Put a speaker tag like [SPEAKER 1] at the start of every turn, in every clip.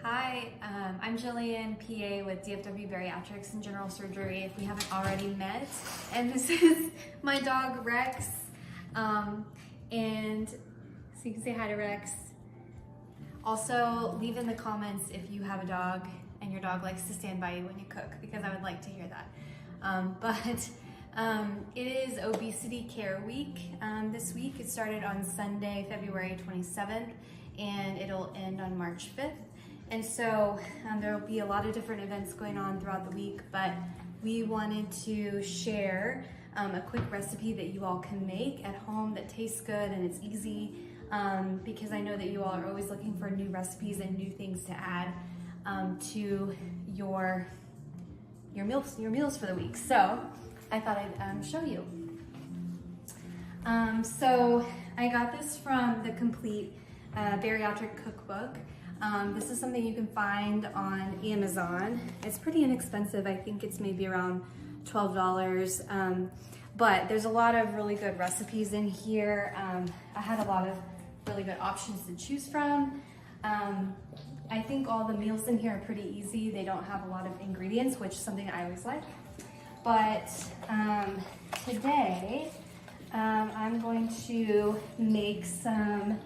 [SPEAKER 1] Hi, I'm Jillian, PA with DFW Bariatrics and General Surgery, if we haven't already met. And this is my dog, Rex. And so you can say hi to Rex. Also, leave in the comments if you have a dog and your dog likes to stand by you when you cook, because I would like to hear that. It is Obesity Care Week. This week it started on Sunday, February 27th, and it'll end on March 5th. And so there will be a lot of different events going on throughout the week, but we wanted to share a quick recipe that you all can make at home that tastes good and it's easy, because I know that you all are always looking for new recipes and new things to add to your meals for the week. So I thought I'd show you. So I got this from the Complete Bariatric Cookbook. This is something you can find on Amazon. It's pretty inexpensive. I think it's maybe around $12. But there's a lot of really good recipes in here. I had a lot of really good options to choose from. I think all the meals in here are pretty easy. They don't have a lot of ingredients, which is something I always like. But today I'm going to make some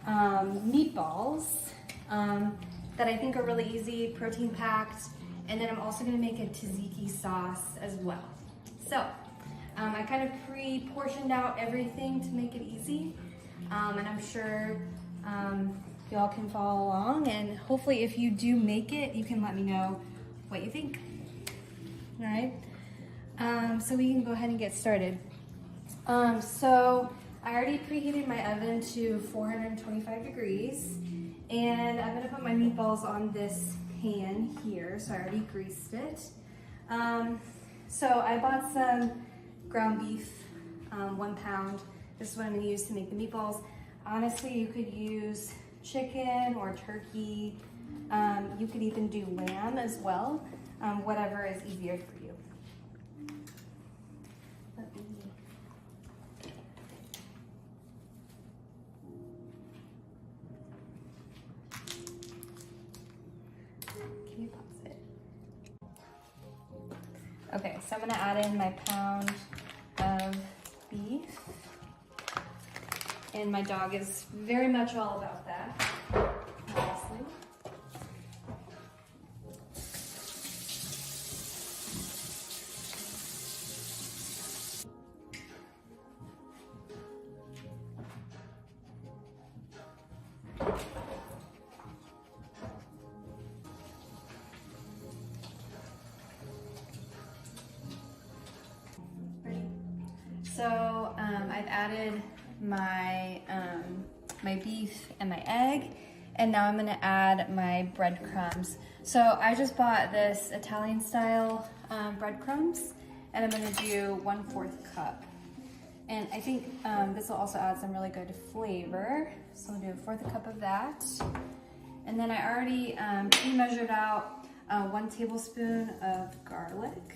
[SPEAKER 1] meatballs that I think are really easy, protein packed, and then I'm also going to make a tzatziki sauce as well. So I kind of pre-portioned out everything to make it easy, and I'm sure y'all can follow along, and hopefully if you do make it, you can let me know what you think. All right, so we can go ahead and get started. So I already preheated my oven to 425 degrees. And I'm gonna put my meatballs on this pan here, so I already greased it. So I bought some ground beef, 1 pound. This is what I'm gonna use to make the meatballs. Honestly, you could use chicken or turkey. You could even do lamb as well, whatever is easier for you. Okay, so I'm gonna add in my pound of beef. And my dog is very much all about that, obviously. So I've added my my beef and my egg, and now I'm gonna add my breadcrumbs. So I just bought this Italian style breadcrumbs, and I'm gonna do 1/4 cup. And I think this will also add some really good flavor. So I'll do 1/4 cup of that. And then I already pre-measured out 1 tablespoon of garlic.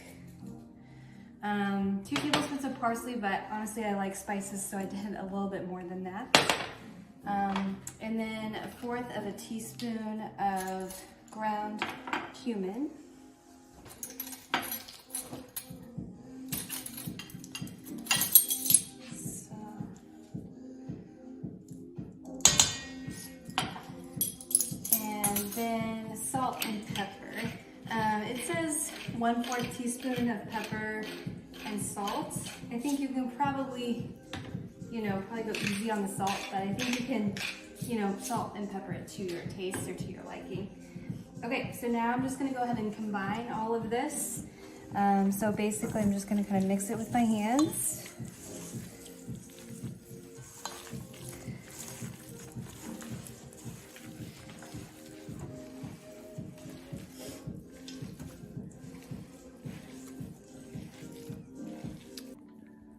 [SPEAKER 1] 2 tablespoons of parsley, but honestly I like spices, so I did a little bit more than that. And then 1/4 of a teaspoon of ground cumin. And then salt and pepper. It says 1/4 teaspoon of pepper and salt. I think you can probably, probably go easy on the salt, but I think you can, salt and pepper it to your taste or to your liking. Okay, so now I'm just gonna go ahead and combine all of this. So basically I'm just gonna kind of mix it with my hands.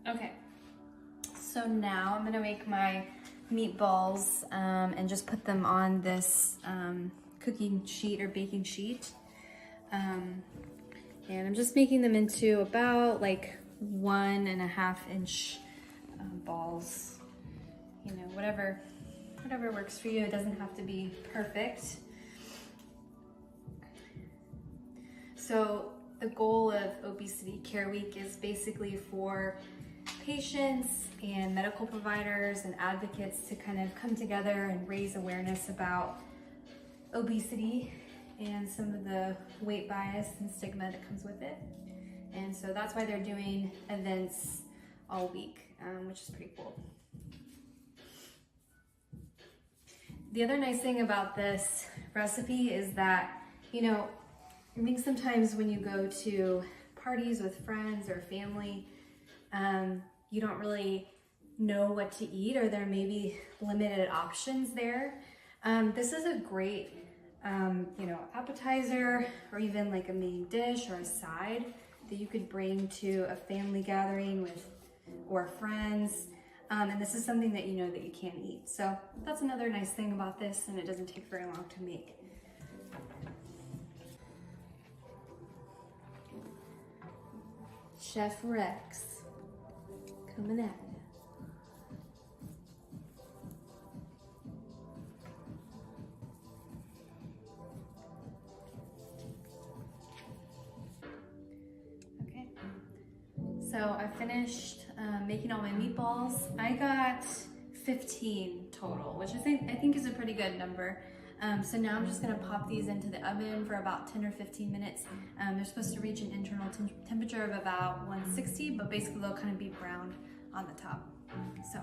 [SPEAKER 1] Okay, so now I'm gonna make my meatballs and just put them on this cooking sheet or baking sheet. And I'm just making them into about like 1.5 inch balls. Whatever works for you. It doesn't have to be perfect. So the goal of Obesity Care Week is basically for patients and medical providers and advocates to kind of come together and raise awareness about obesity and some of the weight bias and stigma that comes with it. And so that's why they're doing events all week, which is pretty cool. The other nice thing about this recipe is that, you know, I think sometimes when you go to parties with friends or family, you don't really know what to eat, or there may be limited options there. This is a great, you know, appetizer, or even like a main dish or a side that you could bring to a family gathering with, or friends. And this is something that you know that you can eat. So that's another nice thing about this, and it doesn't take very long to make. Chef Rex coming at you. Okay, so I finished making all my meatballs. I got 15 total, which I think is a pretty good number. So now I'm just gonna pop these into the oven for about 10 or 15 minutes. They're supposed to reach an internal temperature of about 160, but basically they'll kind of be browned on the top. So.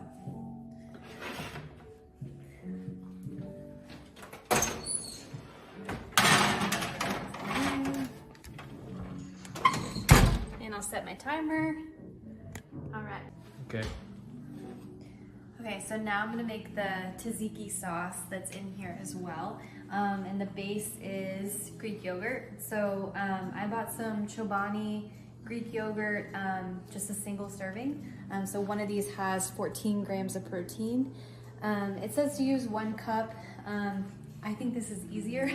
[SPEAKER 1] And I'll set my timer. All right.
[SPEAKER 2] Okay.
[SPEAKER 1] Okay, so now I'm gonna make the tzatziki sauce that's in here as well. And the base is Greek yogurt. So I bought some Chobani Greek yogurt, just a single serving. So one of these has 14 grams of protein. It says to use 1 cup. I think this is easier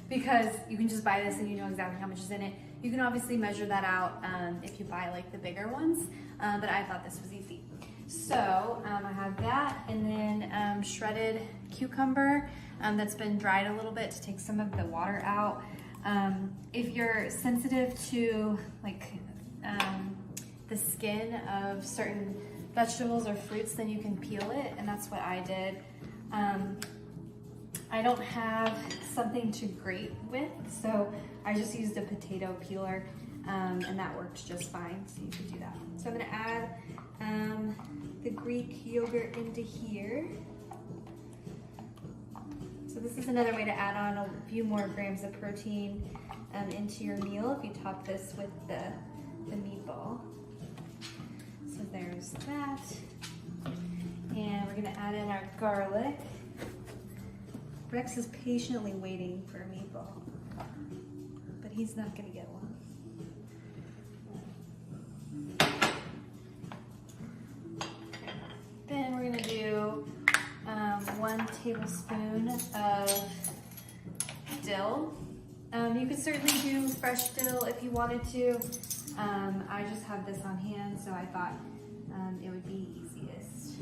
[SPEAKER 1] because you can just buy this and you know exactly how much is in it. You can obviously measure that out if you buy like the bigger ones, but I thought this was easy. So I have that, and then shredded cucumber that's been dried a little bit to take some of the water out. If you're sensitive to like the skin of certain vegetables or fruits, then you can peel it, and that's what I did. I don't have something to grate with, so I just used a potato peeler, and that worked just fine, so you could do that. So I'm gonna add the Greek yogurt into here. So this is another way to add on a few more grams of protein into your meal if you top this with the meatball. So there's that. And we're gonna add in our garlic. Rex is patiently waiting for a meatball, but he's not gonna get one. Then we're gonna do 1 tablespoon of dill. You could certainly do fresh dill if you wanted to. I just have this on hand, so I thought it would be easiest.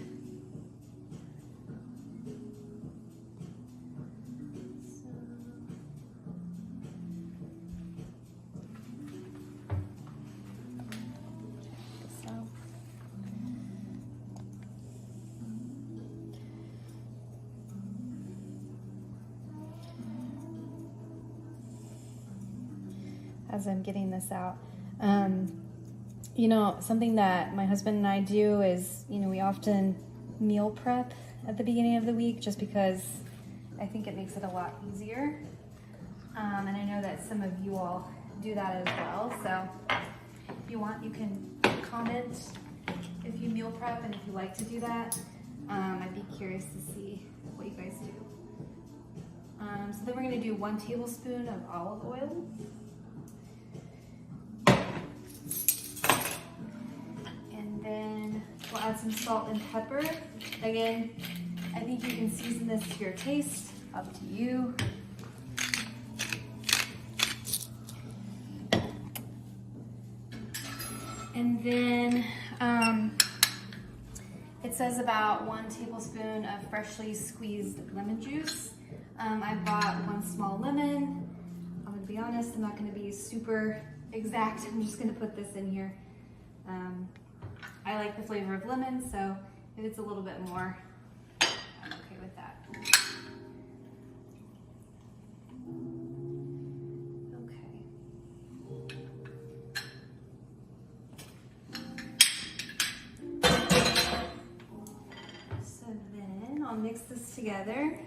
[SPEAKER 1] As I'm getting this out, you know, something that my husband and I do is, you know, we often meal prep at the beginning of the week just because I think it makes it a lot easier. And I know that some of you all do that as well. So if you want, you can comment if you meal prep and if you like to do that. I'd be curious to see what you guys do. So then we're gonna do 1 tablespoon of olive oil. Then we'll add some salt and pepper. Again, I think you can season this to your taste, up to you. And then it says about 1 tablespoon of freshly squeezed lemon juice. I bought 1 small lemon. I'm gonna be honest honest, I'm not gonna be super exact. I'm just gonna put this in here. I like the flavor of lemon, so if it's a little bit more, I'm okay with that. I'll mix this together.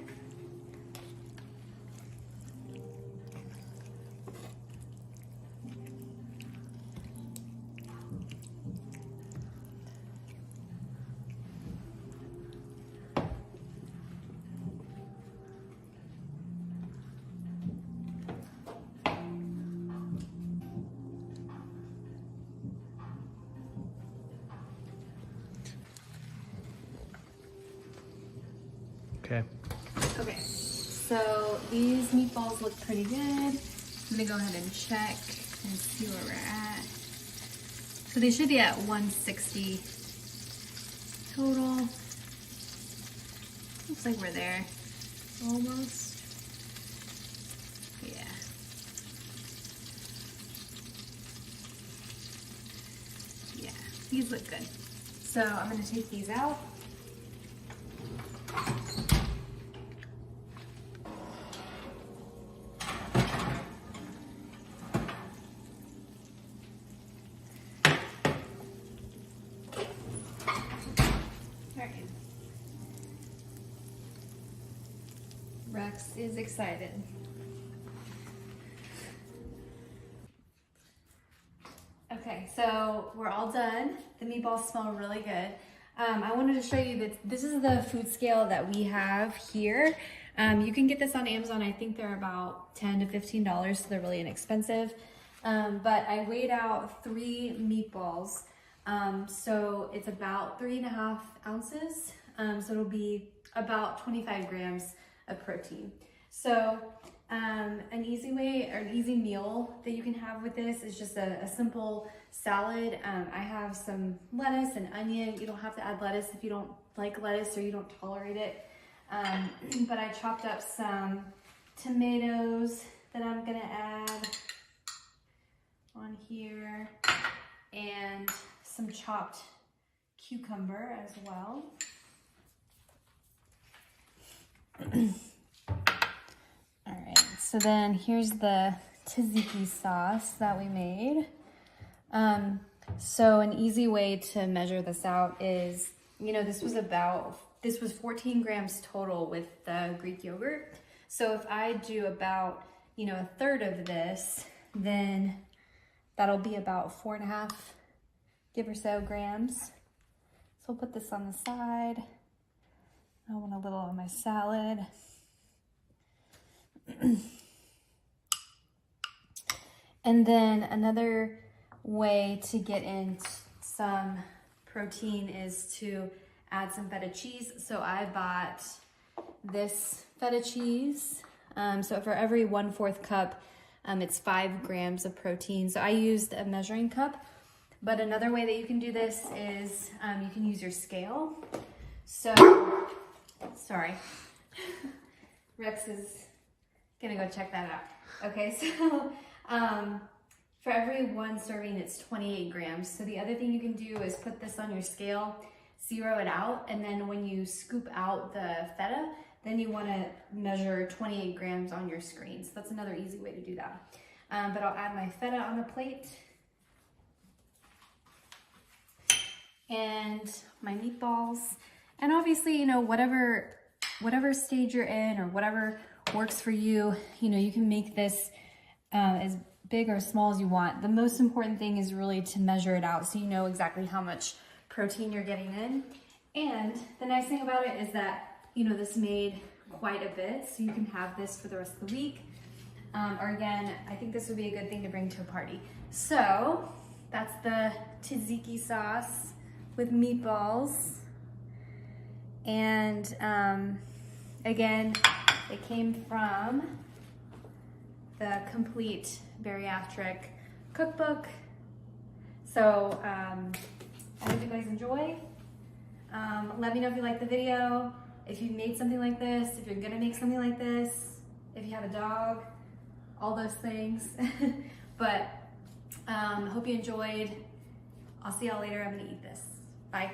[SPEAKER 2] Okay.
[SPEAKER 1] Okay, so these meatballs look pretty good. I'm gonna go ahead and check and see where we're at. So they should be at 160 total. Looks like we're there, almost. Yeah. Yeah, these look good. So I'm gonna take these out. Rex is excited. Okay, so we're all done. The meatballs smell really good. I wanted to show you that this is the food scale that we have here. You can get this on Amazon. I think they're about $10 to $15, so they're really inexpensive. But I weighed out 3 meatballs. So it's about 3.5 ounces. So it'll be about 25 grams of protein. So an easy way or an easy meal that you can have with this is just a simple salad. I have some lettuce and onion. You don't have to add lettuce if you don't like lettuce or you don't tolerate it. But I chopped up some tomatoes that I'm gonna add on here and some chopped cucumber as well. All right, so then here's the tzatziki sauce that we made. So an easy way to measure this out is, this was 14 grams total with the Greek yogurt. So if I do about, a third of this, then that'll be about 4.5, give or so, grams. So I'll put this on the side. I want a little on my salad. And then another way to get in some protein is to add some feta cheese. So I bought this feta cheese. So for every 1/4 cup, it's 5 grams of protein. So I used a measuring cup. But another way that you can do this is you can use your scale. So, sorry, Rex is gonna go check that out. Okay, so for every 1 serving, it's 28 grams. So the other thing you can do is put this on your scale, zero it out, and then when you scoop out the feta, then you wanna measure 28 grams on your screen. So that's another easy way to do that. But I'll add my feta on the plate. And my meatballs. And obviously, whatever stage you're in or whatever works for you, you can make this as big or small as you want. The most important thing is really to measure it out so you know exactly how much protein you're getting in. And the nice thing about it is that, this made quite a bit, so you can have this for the rest of the week. Or again, I think this would be a good thing to bring to a party. So that's the tzatziki sauce with meatballs. And again, it came from the Complete Bariatric Cookbook. So I hope you guys enjoy. Let me know if you like the video, if you made something like this, if you're gonna make something like this, if you have a dog, all those things. But hope you enjoyed. I'll see y'all later. I'm gonna eat this. Bye.